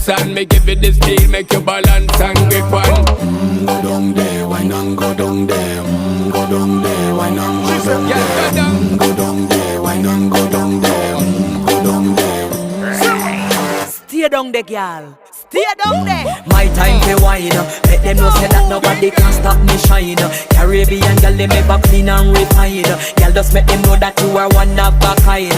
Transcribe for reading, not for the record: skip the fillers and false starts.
dance and me give it this feel, make you balance and grip on. Go down there, why not go down there? Go down there, why not go down there? Go down there, why not go down there? Go down there. Stay down there, girl. Stay down there. My time to wine. Let them know say that nobody can stop me shine. Caribbean girl, they make back clean and refine. Girl, just make them know that you are one of a kind.